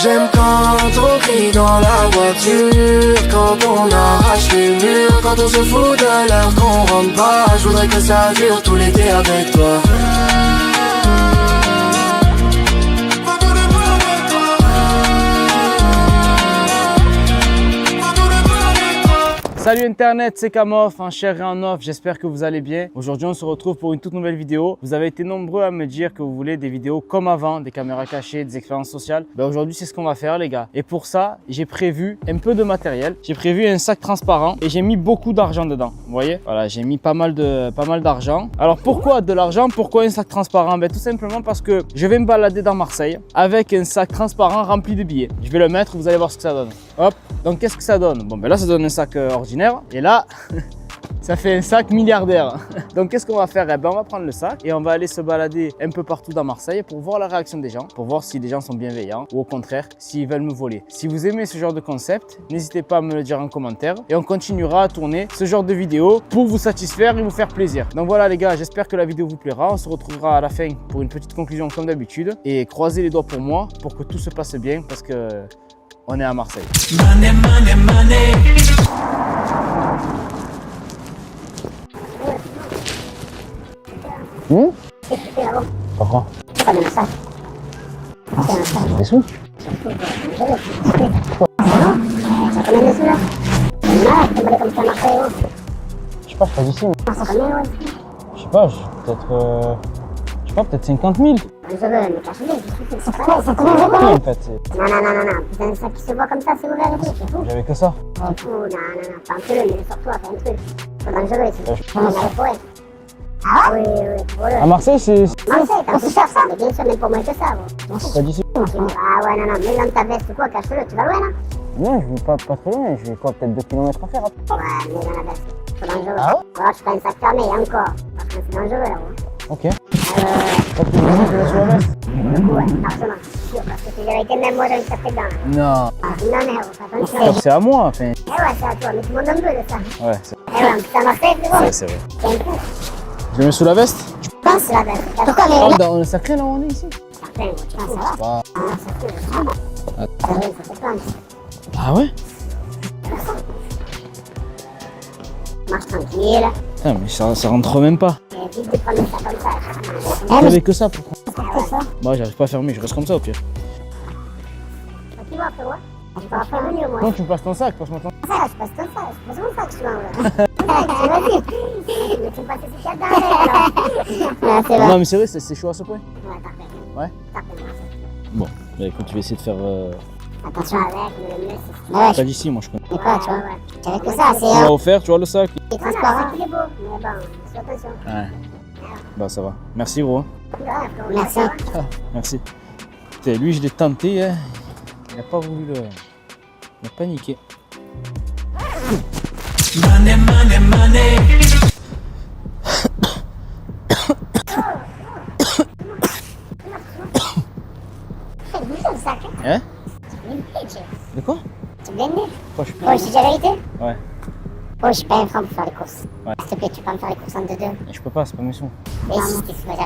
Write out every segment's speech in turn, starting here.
J'aime quand on crie dans la voiture, quand on arrache les murs, quand on se fout de l'heure qu'on rentre pas. Je voudrais que ça dure tout l'été avec toi. Salut Internet, c'est Kamof, en chair et en off, j'espère que vous allez bien. Aujourd'hui on se retrouve pour une toute nouvelle vidéo. Vous avez été nombreux à me dire que vous voulez des vidéos comme avant, des caméras cachées, des expériences sociales. Aujourd'hui c'est ce qu'on va faire les gars. Et pour ça, j'ai prévu un peu de matériel. J'ai prévu un sac transparent et j'ai mis beaucoup d'argent dedans. Vous voyez? Voilà, j'ai mis pas mal d'argent. Alors pourquoi de l'argent? Pourquoi un sac transparent? Tout simplement parce que je vais me balader dans Marseille avec un sac transparent rempli de billets. Je vais le mettre, vous allez voir ce que ça donne. Hop, donc qu'est-ce que ça donne? Bon là ça donne un sac ordinaire. Et là, ça fait un sac milliardaire. Donc qu'est-ce qu'on va faire? On va prendre le sac et on va aller se balader un peu partout dans Marseille pour voir la réaction des gens, pour voir si les gens sont bienveillants ou au contraire, s'ils veulent me voler. Si vous aimez ce genre de concept, n'hésitez pas à me le dire en commentaire et on continuera à tourner ce genre de vidéos pour vous satisfaire et vous faire plaisir. Donc voilà les gars, j'espère que la vidéo vous plaira. On se retrouvera à la fin pour une petite conclusion comme d'habitude et croisez les doigts pour moi pour que tout se passe bien parce que on est à Marseille. Money, money, money. Pourquoi? Des sous? Je sais pas, je suis pas d'ici. Je sais pas, peut-être 50 000. Je veux, mais cache-le, c'est combien je veux En fait, Non, c'est un sac qui se voit comme ça, c'est ouvert et tout, c'est tout. j'avais que ça. Oh, tout, non, pas un peu, mais sur toi, fais un truc. C'est dangereux ici. On a le poète. Ah ouais? Oui, pour eux. À Marseille, c'est Marseille, t'as plus cher ça, mais bien sûr, même pour moi que ça, gros. pas d'ici. Ah ouais, non, mets dans ta veste ou quoi, cache-le, tu vas loin là? Non, je vais pas trop loin, je vais quoi, peut-être 2 km à faire. Ouais, mets dans la veste, c'est dangereux. Ah ouais? Alors, tu prends un sac fermé, et encore. Parce que c'est dangereux là, gros. Ok. Pas plus de je mets sur la veste. Ouais, largement, c'est sûr, parce que si j'avais été même moi, j'aurais tapé dedans là. Non. Ah, non, mais attention. C'est à moi, enfin. Eh ouais, c'est à toi, mais tout le monde en veut de ça. Ouais, c'est Eh ouais, en plus à Marseille, c'est bon. c'est vrai. C'est un coup. Je le mets sous la veste? Je pense la veste. Pourquoi mais Oh, dans le sacré là où on est ici? certain, tu penses ça va? Wow. Ah, ça fait, ça fait plein. Ah ouais? Marche tranquille. Putain, mais ça rentre même pas. Et vite de prendre ça comme ça. J'avais que ça pour prendre. C'est ça. Moi, j'arrive pas à fermer, je reste comme ça au pire. Tu vois, frérot? Je peux pas venir, moi. Non, tu me passes ton sac, passe-moi ton. Ça, je passe ton sac. Je passe mon sac, tu vois. Vas-y. Mais tu me passes ce qu'il y a dedans. C'est bon. Non, mais c'est vrai, c'est chaud à ce point. Ouais, parfait. Ouais? Parfait. Bon, bah écoute, je vais essayer de faire. Attention avec, le mieux, c'est. Ouais, Pas d'ici, moi je connais. je sais pas, tu vois. Tu avais que ça, Tu m'as offert, tu vois le sac? c'est transparent. Il est beau, mais bon, fais attention. Ouais. Bah ça va. Merci gros. Merci. Ah, merci. Putain, lui, je l'ai tenté, hein. Il a pas voulu le. Il a paniqué. Money, money, money. C'est bizarre le sac. Hein? C'est bien né, tu De quoi? es bien né. Quoi, je peux. Oh, je te dis la vérité? Ouais. Oh, je suis pas un franc pour faire les courses. Ouais. S'il te plaît, tu peux me faire les courses en deux. Je peux pas, c'est pas mes sons. Et si tu peux comme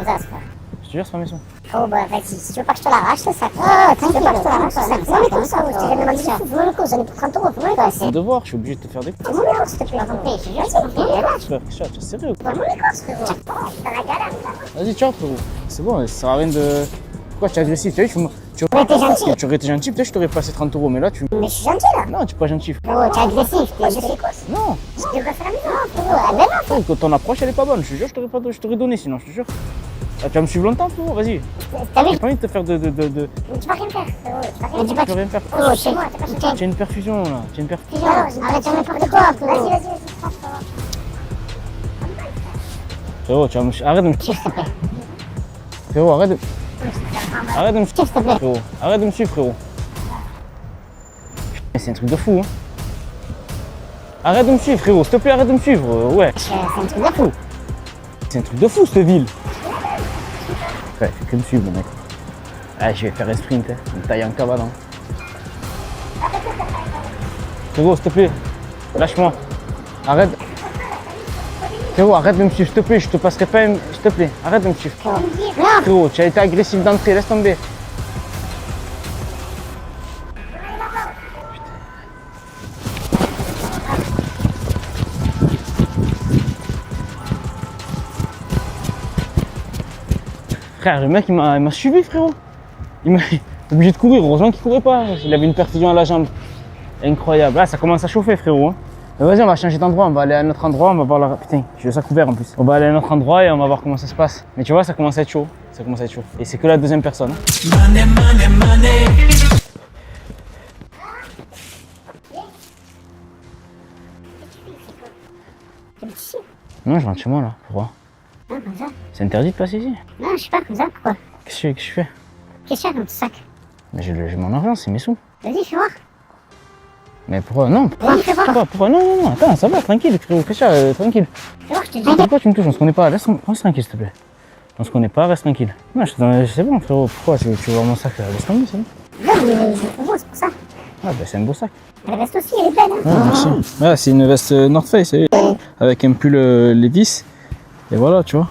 ça, c'est pas. Je te jure, c'est pas mes sons. Oh, bah, vas-y, si tu veux pas que je te l'arrache, le sac. Oh, tu veux pas que je te l'arrache, le sac. Fais-moi les courses, je t'ai demandé ça. Fais-moi les courses, j'en ai pour 30 €. Fais-moi les courses. C'est un devoir, je suis obligé de te faire des courses. Fais-moi les courses, s'il te plaît, s'il te plaît. Je suis juste pour payer là. Tu es sérieux ou quoi? Fais-moi les courses, frérot. C'est dans la galère, là. Vas-y, ciao frérot. C'est bon, ça sert à rien de. Pourquoi tu es agressif? Tu vois, Mais t'es gentil. tu aurais été gentil, peut-être je t'aurais passé 30 €, mais là tu. Mais je suis gentil, là. Non, tu es pas gentil. Frérot, tu es agressif. Je fais les courses. Non, Je devrais faire la maison, frérot. Elle est là. frérot, quand ton approche elle est pas bonne, je te jure, je t'aurais donné sinon, je te jure. Ah, tu vas me suivre longtemps, frérot, vas-y. T'as vu? J'ai pas envie de te faire de. Mais tu vas rien faire, frérot. Tu vas Tu peux rien faire. Frérot, chez moi, t'es pas chez toi. Tu as une perfusion là, tu as une perfusion. Arrête, j'en ai n'importe quoi, frérot. Vas-y. Frérot, tu vas me. Arrête de me. S'il te plaît. Frérot, arrête de. Arrête de me. S'il te plaît. Frérot, arrête de me suivre, frérot. Mais c'est un truc de fou, hein. Arrête de me suivre, frérot, s'il te plaît, arrête de me suivre, ouais. C'est un truc de fou. C'est un truc de fou, cette ville. Ouais, il fait que me suivre, le mec. Ah, je vais faire un sprint, hein. Une taille en cabanon. Frérot, s'il te plaît, lâche-moi. Arrête. Frérot, arrête de me suivre, s'il te plaît, je te passerai pas un... S'il te plaît, arrête de me suivre. Non. Frérot, tu as été agressif d'entrée, laisse tomber. Frère, le mec il m'a suivi, frérot. Il m'a obligé de courir, heureusement qu'il courait pas. Il avait une perfusion à la jambe. Incroyable. Là, ça commence à chauffer, frérot. Hein. Vas-y, on va changer d'endroit, on va aller à un autre endroit, on va voir la... Putain, j'ai le sac ouvert en plus. On va aller à un autre endroit et on va voir comment ça se passe. Mais tu vois, ça commence à être chaud. Ça commence à être chaud. Et c'est que la deuxième personne. Hein. Non, je rentre chez moi là. Pourquoi? Non, comme ça. C'est interdit de passer ici? Non, je sais pas, comme ça, pourquoi? Qu'est-ce que je fais? Qu'est-ce qu'il y a dans ton sac? Mais j'ai mon argent, c'est mes sous. Vas-y, fais voir. Mais pourquoi? Non, Fais voir. pourquoi? Non, attends, ça va, tranquille, frérot, fais ça, tranquille. Fais voir, je te dis. Pourquoi tu me touches? On se connaît pas, reste tranquille, s'il te plaît. On se connaît pas, reste tranquille. Non, c'est bon, frérot, pourquoi tu veux voir mon sac là? Laisse tomber, c'est bon. Non, mais c'est beau, c'est pour ça. Ah, bah c'est un beau sac. La veste aussi, elle est belle. Hein. Ah, merci. Ah, c'est une veste North Face, avec un pull Levi's. Et voilà, tu vois.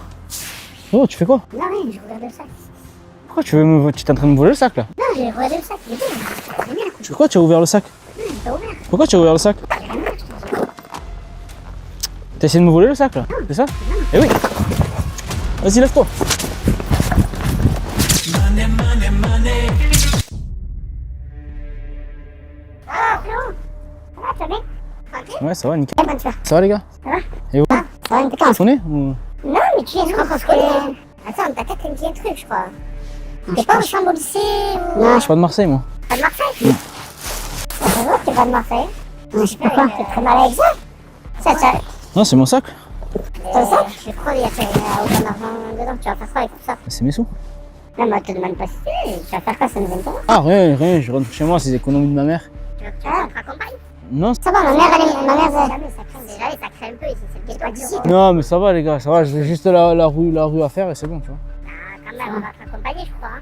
Oh, tu fais quoi? Non, rien, je regarde le sac. Pourquoi tu es en train de me voler le sac là? Non, j'ai regardé le sac, il est beau. C'est bien. Tu fais quoi? Tu as ouvert le sac? Non, il est pas ouvert. Pourquoi tu as ouvert le sac? T'as essayé de me voler le sac là? C'est ça? Eh oui! Vas-y, lève-toi! Ah, frérot. Ça va, tu vas bien? Tranquille? Ouais, ça va, nickel. Eh ben, tu vas. Ça va les gars? Ça va? Et vous? Ça va, on était quand? On est ou... Non, mais tu viens, je crois qu'on se connaît. Attends, t'as peut-être un petit truc, je crois. T'es pas ensemble au lycée ou... Non, je suis pas de Marseille moi. Pas de Marseille? Ça se voit que t'es pas de Marseille. Je sais pas quoi, t'es très mal avec ça. Ça, Non, c'est mon sac. ton sac? Je crois qu'il y a aucun argent dedans. Tu vas faire quoi avec tout ça? C'est mes sous. Non, mais je te demande pas si tu vas faire quoi, ça nous intéresse. Ah, rien, je rentre chez moi, c'est les économies de ma mère. Tu veux qu'on te raccompagne? Non, Ça va, ma mère, jamais ça craint. Déjà, ça craint un peu ici, c'est le ghetto d'ici. non, mais ça va les gars, ça va, j'ai juste la rue à faire et c'est bon, tu vois. Ah, quand même, on va te raccompagner, je crois. Hein.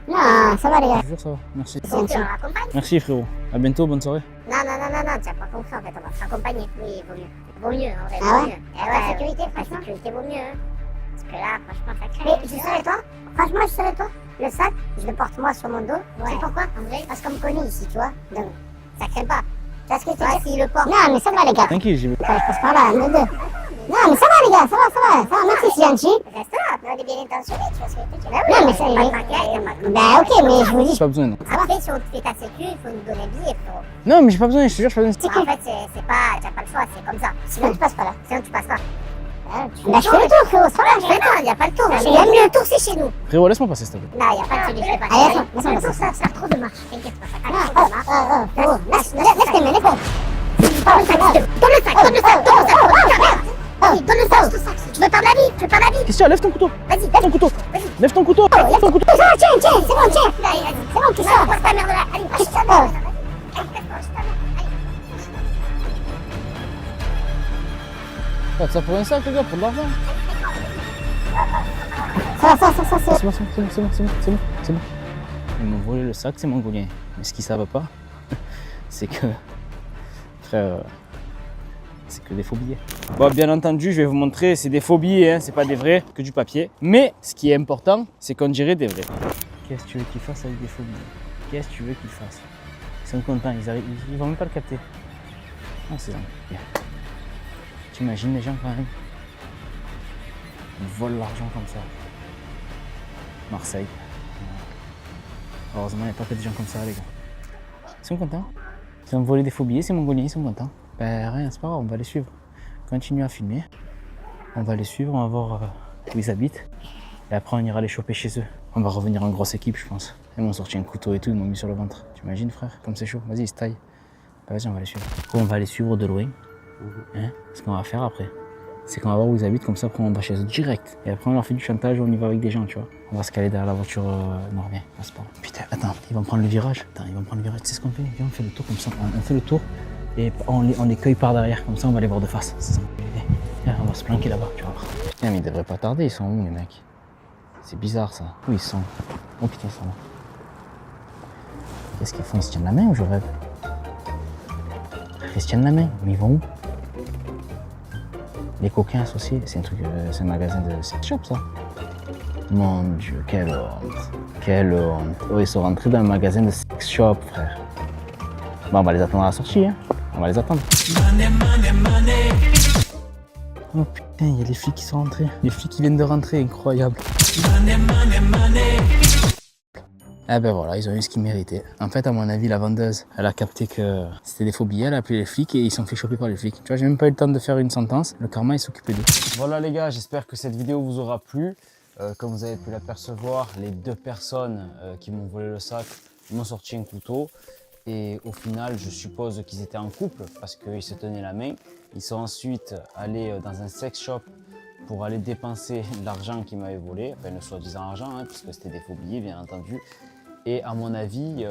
Non, ça va, les Je gars. te jure, ça va, merci. C'est gentil, on raccompagne. Merci frérot, à bientôt, bonne soirée. Non, tu as pas compris en fait, on va te raccompagner. Oui, vaut mieux. Vaut mieux, en vrai, vaut mieux. Eh ouais, sécurité, franchement. La sécurité vaut mieux. Hein. Parce que là, franchement, ça craint. Mais je serais toi, franchement, je serais toi. Le sac, je le porte moi sur mon dos. Ouais. C'est pourquoi, en vrai? Parce qu'on me connaît ici, tu vois. Donc, ça craint pas. Tu vois ce que je veux dire? S'il le porte. Non, mais ça va, les gars. Tranquille, j'y vais. Je passe par là, un, deux. Non, mais ça va, les gars, ça va. Merci, c'est gentil. Reste là, on est bien intentionné, tu vois ce que je veux dire? Non, mais ça y est. Bah, ok, mais je vous dis. Pas besoin, non. Après, si on te fait ta sécu, il faut nous donner le billet, frérot. Non, mais j'ai pas besoin, je te jure, j'ai pas besoin. En fait, c'est pas, t'as pas le choix, c'est comme ça. Sinon, tu passes pas là. Sinon, tu passes pas. Bah, je fais le tour, frérot, c'est pas grave, je fais le tour, y a pas le tour. Le tour, c'est chez nous. Frérot, laisse-moi passer s'il te plaît. Non, y a pas de celui, je fais pas. Allez, laisse-moi passer. Ça sert trop de marche. T'inquiète pas, ça sert trop de marche. Frérot, laisse tes mains, laisse. Donne le sac. Donne le sac. Tu veux perdre la vie? Qu'est-ce qu'il y a? Lève ton couteau. Vas-y, Lève ton couteau. Lève ton couteau. Lève ton couteau. Tiens, c'est bon, tu sors. Passe ta merde là. Allez, passe ta merde. Faites ça pour un sac les gars, pour de l'argent. Ça. C'est bon. Ils m'ont volé le sac, c'est mongolien. Mais ce qu'ils savent pas, c'est que, frère, c'est que des faux billets. Bon, bien entendu, je vais vous montrer, c'est des faux billets, hein, c'est pas des vrais, que du papier. Mais ce qui est important, c'est qu'on dirait des vrais. Qu'est-ce que tu veux qu'ils fassent avec des faux billets? Qu'est-ce que tu veux qu'ils fassent? Ils sont contents, ils vont même pas le capter. Ah, c'est bien. T'imagines les gens quand même? Ils volent l'argent comme ça. Marseille. Heureusement, il n'y a pas que des gens comme ça, les gars. Ils sont contents. Ils ont volé des faux billets, c'est mongoliens, ils sont contents. Ben rien, c'est pas grave, on va les suivre. Continue à filmer. On va les suivre, on va voir où ils habitent. Et après, on ira les choper chez eux. On va revenir en grosse équipe, je pense. Ils m'ont sorti un couteau et tout, ils m'ont mis sur le ventre. T'imagines, frère? Comme c'est chaud. Vas-y, ils se taillent. Ben, vas-y, on va les suivre. On va les suivre de loin. Hein? Ce qu'on va faire après, c'est qu'on va voir où ils habitent, comme ça après on va chez eux direct. Et après on leur fait du chantage, on y va avec des gens, tu vois. On va se caler derrière la voiture normale. Putain, attends, ils vont prendre le virage. Tu sais ce qu'on fait? Viens, on fait le tour comme ça. On fait le tour et on les cueille par derrière, comme ça on va les voir de face. C'est ça. Viens, on va se planquer là-bas, tu vas voir. Putain, mais ils devraient pas tarder, ils sont où les mecs? C'est bizarre ça. Où ils sont? Oh putain, ils sont là. Qu'est-ce qu'ils font? Ils se tiennent la main ou je rêve? Ils se tiennent la main, mais ils vont où? Les coquins associés, c'est un truc, c'est un magasin de sex shop ça. Mon Dieu, quelle honte. Quelle honte. Oh, ils sont rentrés dans un magasin de sex shop, frère. Bon, on va les attendre à la sortie, hein. On va les attendre. Oh putain, il y a les flics qui sont rentrés. Les flics qui viennent de rentrer, incroyable. Ah ben voilà, ils ont eu ce qu'ils méritaient. En fait, à mon avis, la vendeuse, elle a capté que c'était des faux billets, elle a appelé les flics et ils sont fait choper par les flics. Tu vois, j'ai même pas eu le temps de faire une sentence, le karma il s'occupait d'eux. Voilà les gars, j'espère que cette vidéo vous aura plu. Comme vous avez pu l'apercevoir, les deux personnes qui m'ont volé le sac m'ont sorti un couteau. Et au final, je suppose qu'ils étaient en couple parce qu'ils se tenaient la main. Ils sont ensuite allés dans un sex shop pour aller dépenser l'argent qu'ils m'avaient volé, enfin le soi-disant argent, hein, puisque c'était des faux billets bien entendu. Et à mon avis,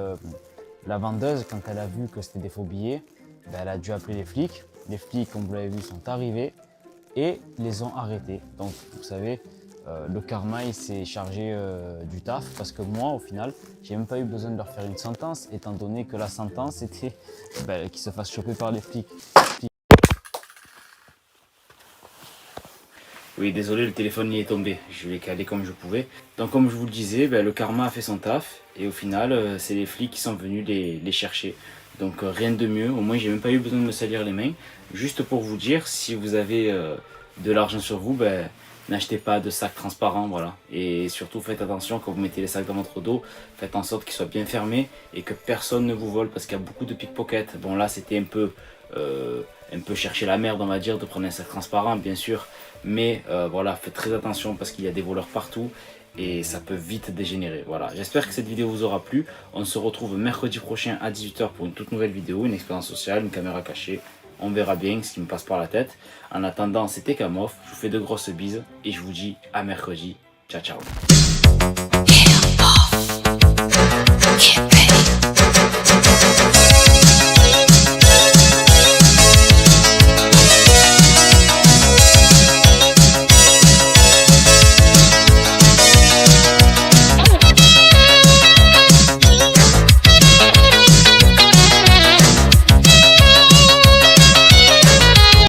la vendeuse, quand elle a vu que c'était des faux billets, ben, elle a dû appeler les flics. Les flics, comme vous l'avez vu, sont arrivés et les ont arrêtés. Donc vous savez, le karma il s'est chargé du taf parce que moi, au final, j'ai même pas eu besoin de leur faire une sentence, étant donné que la sentence était ben, qu'ils se fassent choper par les flics. Oui, désolé, le téléphone y est tombé. Je l'ai calé comme je pouvais. Donc, comme je vous le disais, ben, le karma a fait son taf. Et au final, c'est les flics qui sont venus les chercher. Donc, rien de mieux. Au moins, j'ai même pas eu besoin de me salir les mains. Juste pour vous dire, si vous avez de l'argent sur vous, ben, n'achetez pas de sacs transparents. Voilà. Et surtout, faites attention quand vous mettez les sacs dans votre dos. Faites en sorte qu'ils soient bien fermés et que personne ne vous vole parce qu'il y a beaucoup de pickpockets. Bon, là, c'était un peu chercher la merde, on va dire, de prendre un sac transparent, bien sûr. Mais voilà, faites très attention parce qu'il y a des voleurs partout et ça peut vite dégénérer. Voilà, j'espère que cette vidéo vous aura plu. On se retrouve mercredi prochain à 18 h pour une toute nouvelle vidéo, une expérience sociale, une caméra cachée. On verra bien ce qui me passe par la tête. En attendant, c'était Kamof. Je vous fais de grosses bises et je vous dis à mercredi. Ciao, ciao.